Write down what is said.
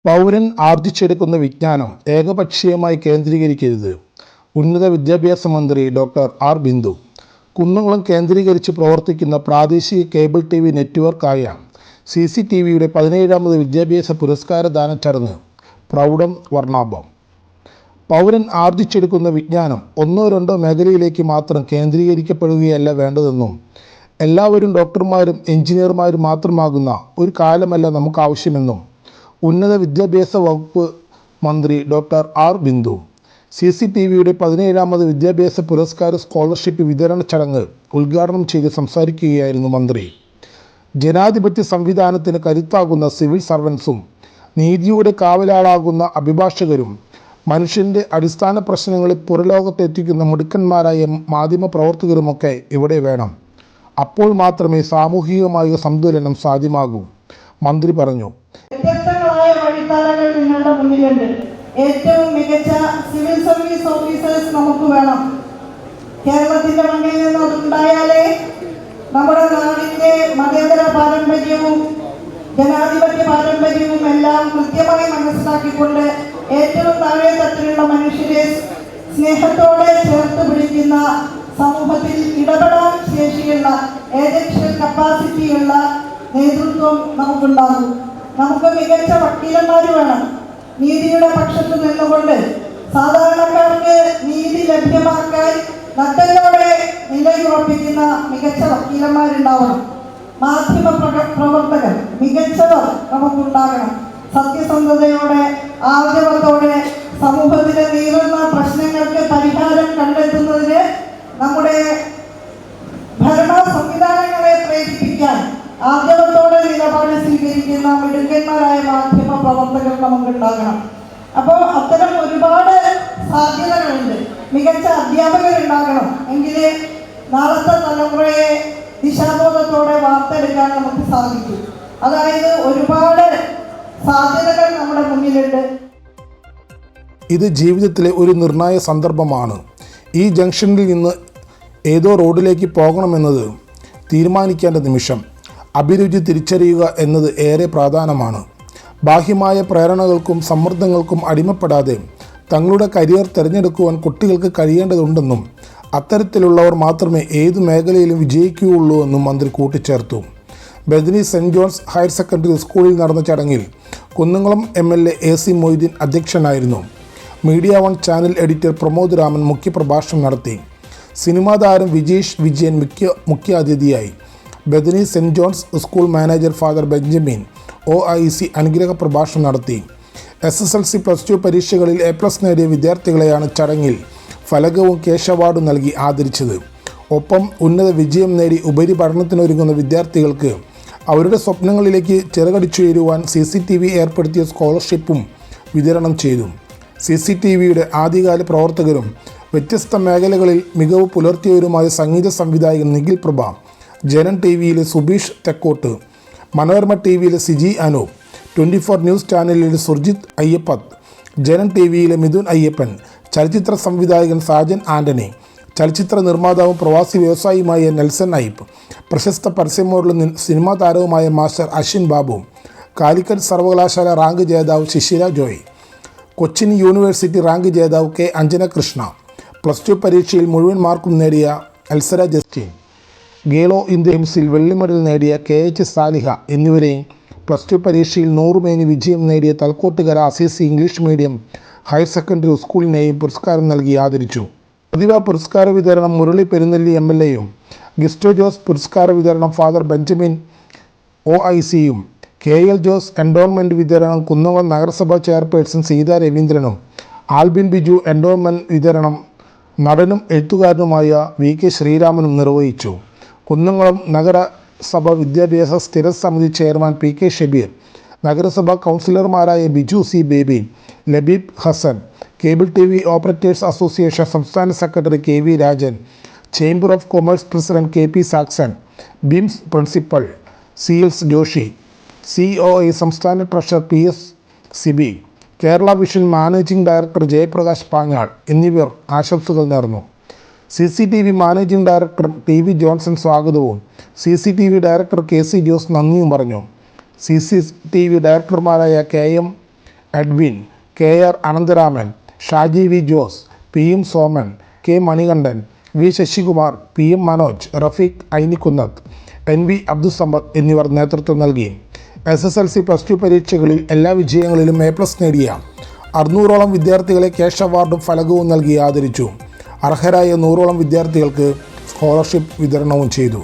പൗരൻ ആർജിച്ചെടുക്കുന്ന വിജ്ഞാനം ഏകപക്ഷീയമായി കേന്ദ്രീകരിക്കരുത്. ഉന്നത വിദ്യാഭ്യാസ മന്ത്രി ഡോക്ടർ ആർ ബിന്ദു. കുന്നംകുളം കേന്ദ്രീകരിച്ച് പ്രവർത്തിക്കുന്ന പ്രാദേശിക കേബിൾ TV നെറ്റ്വർക്കായ CCTVയുടെ 17ാമത് വിദ്യാഭ്യാസ പുരസ്കാരദാന ചടങ്ങ് പ്രൗഢം വർണ്ണാഭം. പൗരൻ ആർജിച്ചെടുക്കുന്ന വിജ്ഞാനം ഒന്നോ രണ്ടോ മേഖലയിലേക്ക് മാത്രം കേന്ദ്രീകരിക്കപ്പെടുകയല്ല വേണ്ടതെന്നും എല്ലാവരും ഡോക്ടർമാരും എഞ്ചിനീയർമാരും മാത്രമാകുന്ന ഒരു കാലമല്ല നമുക്ക് ആവശ്യമെന്നും ഉന്നത വിദ്യാഭ്യാസ വകുപ്പ് മന്ത്രി ഡോക്ടർ ആർ ബിന്ദു CCTVയുടെ 17ാമത് വിദ്യാഭ്യാസ പുരസ്കാര സ്കോളർഷിപ്പ് വിതരണ ചടങ്ങ് ഉദ്ഘാടനം ചെയ്ത് സംസാരിക്കുകയായിരുന്നു മന്ത്രി. ജനാധിപത്യ സംവിധാനത്തിന് കരുത്താകുന്ന സിവിൽ സർവൻസും നീതിയുടെ കാവലാളാകുന്ന അഭിഭാഷകരും മനുഷ്യൻ്റെ അടിസ്ഥാന പ്രശ്നങ്ങളിൽ പുറലോകത്തെത്തിക്കുന്ന മിടുക്കന്മാരായ മാധ്യമപ്രവർത്തകരുമൊക്കെ ഇവിടെ വേണം. അപ്പോൾ മാത്രമേ സാമൂഹികമായ സന്തുലനം സാധ്യമാകൂ. മന്ത്രി പറഞ്ഞു. വ്യത്യസ്തങ്ങളായ വഴിത്താരകൾ നിങ്ങളുടെ മുന്നിലുണ്ട്. ഏറ്റവും മികച്ച സിവിൽ സർവീസ് ഓഫീസേഴ്സ് നമുക്ക് വേണം. കേരളത്തിന്റെ മണ്ണിൽ നിന്ന് അതുണ്ടായാലേ നമ്മുടെ നാടിന്റെ മതേതര പാരമ്പര്യവും ജനാധിപത്യ പാരമ്പര്യവും എല്ലാം കൃത്യമായി മനസ്സിലാക്കിക്കൊണ്ട് ഏറ്റവും താഴെ തട്ടിലുള്ള മനുഷ്യരെ സ്നേഹത്തോടെ ചേർത്ത് പിടിക്കുന്ന സമൂഹത്തിൽ ഇടപെടാൻ ശേഷിയുള്ള ഏജൻഷ്യൽ കപ്പാസിറ്റിയുള്ള നേതൃത്വം നമുക്കുണ്ടാകും. നമുക്ക് മികച്ച വക്കീലന്മാർ വേണം. നീതിയുടെ പക്ഷത്ത് നിന്നുകൊണ്ട് സാധാരണക്കാർക്ക് നീതി ലഭ്യമാക്കാൻ നട്ടലോടെ നിലയുറപ്പിക്കുന്ന മികച്ച വക്കീലന്മാരുണ്ടാവണം. മാധ്യമ പ്രവർത്തകർ മികച്ചവർ നമുക്കുണ്ടാകണം. സത്യസന്ധതയോടെ ആർജവത്തോടെ സമൂഹത്തിലെ നീളുന്ന പ്രശ്നങ്ങൾക്ക് പരിഹാരം കണ്ടെത്തുന്നതിന് നമ്മുടെ ഭരണ സംവിധാനങ്ങളെ പ്രേരിപ്പിക്കാൻ ആർജവത്തോടെ നിലപാട് സ്വീകരിക്കുന്ന മിടുക്കന്മാരായ മാധ്യമ പ്രവർത്തകർ നമുക്കുണ്ടാകണം. അപ്പോൾ അത്തരം ഒരുപാട് സാധ്യതകളുണ്ട്. മികച്ച അധ്യാപകരുണ്ടാകണം. എങ്കിലേ നാളത്തെ തലമുറയെ ദിശാബോധത്തോടെ വാർത്തെടുക്കാൻ നമുക്ക് സാധിക്കും. അതായത് ഒരുപാട് സാധ്യതകൾ നമ്മുടെ മുന്നിലുണ്ട്. ഇത് ജീവിതത്തിലെ ഒരു നിർണായക സന്ദർഭമാണ്. ഈ ജംഗ്ഷനിൽ നിന്ന് ഏതോ റോഡിലേക്ക് പോകണമെന്നത് തീരുമാനിക്കേണ്ട നിമിഷം. അഭിരുചി തിരിച്ചറിയുക എന്നത് ഏറെ പ്രാധാന്യമാണ്. ബാഹ്യമായ പ്രേരണകൾക്കും സമ്മർദ്ദങ്ങൾക്കും അടിമപ്പെടാതെ തങ്ങളുടെ കരിയർ തിരഞ്ഞെടുക്കുവാൻ കുട്ടികൾക്ക് കഴിയേണ്ടതുണ്ടെന്നും അത്തരത്തിലുള്ളവർ മാത്രമേ ഏതു മേഖലയിലും വിജയിക്കുകയുള്ളൂ എന്നും മന്ത്രി കൂട്ടിച്ചേർത്തു. Bethany saint John's higher secondary സ്കൂളിൽ നടന്ന ചടങ്ങിൽ കുന്നംകുളം MLA AC മൊയ്തീൻ അധ്യക്ഷനായിരുന്നു. Media one channel editor Pramod Raman മുഖ്യപ്രഭാഷണം നടത്തി. സിനിമാ താരം വിജേഷ് വിജയൻ മുഖ്യാതിഥിയായി. Bethany saint John's school manager father Benjamin OIC അനുഗ്രഹ പ്രഭാഷണം നടത്തി. SSLC +2 പരീക്ഷകളിൽ A+ നേടിയ വിദ്യാർത്ഥികളെയാണ് ചടങ്ങിൽ ഫലകവും കേശ് അവാർഡും നൽകി ആദരിച്ചത്. ഒപ്പം ഉന്നത വിജയം നേടി ഉപരിപഠനത്തിനൊരുങ്ങുന്ന വിദ്യാർത്ഥികൾക്ക് അവരുടെ സ്വപ്നങ്ങളിലേക്ക് ചിറകടിച്ചുയരുവാൻ CCTV ഏർപ്പെടുത്തിയ സ്കോളർഷിപ്പും വിതരണം ചെയ്തു. CCTVയുടെ ആദ്യകാല പ്രവർത്തകരും വ്യത്യസ്ത മേഖലകളിൽ മികവ് പുലർത്തിയവരുമായ സംഗീത സംവിധായകൻ നിഖിൽ പ്രഭ, ജനൻ TVയിലെ സുബീഷ് തെക്കോട്ട്, മനോരമ TVയിലെ സിജി അനൂപ്, 24 ന്യൂസ് ചാനലിലെ സുർജിത് അയ്യപ്പത്ത്, ജനൻ TVയിലെ മിഥുൻ അയ്യപ്പൻ, ചലച്ചിത്ര സംവിധായകൻ സാജൻ ആൻ്റണി, ചലച്ചിത്ര നിർമ്മാതാവും പ്രവാസി വ്യവസായിയുമായ നെൽസൺ അയ്യപ്പ്, പ്രശസ്ത പരസ്യമോഡലും സിനിമാ താരവുമായ മാസ്റ്റർ അശ്വിൻ ബാബു, കാലിക്കറ്റ് സർവകലാശാല റാങ്ക് ജേതാവ് ശിശിര ജോയ്, കൊച്ചിൻ യൂണിവേഴ്സിറ്റി റാങ്ക് ജേതാവ് K അഞ്ജന കൃഷ്ണ, +2 പരീക്ഷയിൽ മുഴുവൻ മാർക്കും നേടിയ എൽസര ജസ്റ്റിൻ, ഗേലോ ഇന്ത്യ ഗെയിംസിൽ വെള്ളി മെഡൽ നേടിയ KH സാലിഹ എന്നിവരെയും +2 പരീക്ഷയിൽ 100 മേനി വിജയം നേടിയ Thalakottukara ACC English medium higher secondary സ്കൂളിനെയും പുരസ്കാരം നൽകി ആദരിച്ചു. പ്രതിഭാ പുരസ്കാര വിതരണം മുരളി പെരുന്നെല്ലി MLAയും ഗിസ്റ്റോ ജോസ് പുരസ്കാര വിതരണം ഫാദർ ബെഞ്ചമിൻ OICയും KL ജോസ് എൻഡോൺമെൻറ്റ് വിതരണം കുന്നംകുളം നഗരസഭാ ചെയർപേഴ്സൺ സീതാ രവീന്ദ്രനും ആൽബിൻ ബിജു എൻഡോൺമെൻറ്റ് വിതരണം നടനും എഴുത്തുകാരനുമായ VK ശ്രീരാമനും നിർവഹിച്ചു. കുന്നംകുളം നഗരസഭ വിദ്യാഭ്യാസ സ്ഥിരസമിതി ചെയർമാൻ PK ഷബീർ, നഗരസഭാ കൗൺസിലർമാരായ Biju C Baby, Labeeb Hassan, cable TV operators association സംസ്ഥാന secretary KV Rajan, chamber of commerce president KP Saxon, Bims principal CLS Joshy, COA സംസ്ഥാന treasurer PS Siby, Kerala Vision managing director Jayaprakash Pangal എന്നിവർ ആശംസകൾ നേർന്നു. CCTV managing director TV Johnson സ്വാഗതവും CCTV ഡയറക്ടർ KC ജോസ് നന്ദിയും പറഞ്ഞു. CCTV ഡയറക്ടർമാരായ KM Edwin, K R Anantharaman, Shaji V Jose, P M Soman, K Manikandan, V Sasikumar, P M Manoj, Rafeeq Ainikkunnath, N V Abdussamad എന്നിവർ നേതൃത്വം നൽകി. SSLC +2 പരീക്ഷകളിൽ എല്ലാ വിജയങ്ങളിലും A+ നേടിയ 600ഓളം വിദ്യാർത്ഥികളെ ക്യാഷ് അവാർഡും ഫലകവും നൽകി ആദരിച്ചു. അർഹരായ 100ഓളം വിദ്യാർത്ഥികൾക്ക് സ്കോളർഷിപ്പ് വിതരണവും ചെയ്തു.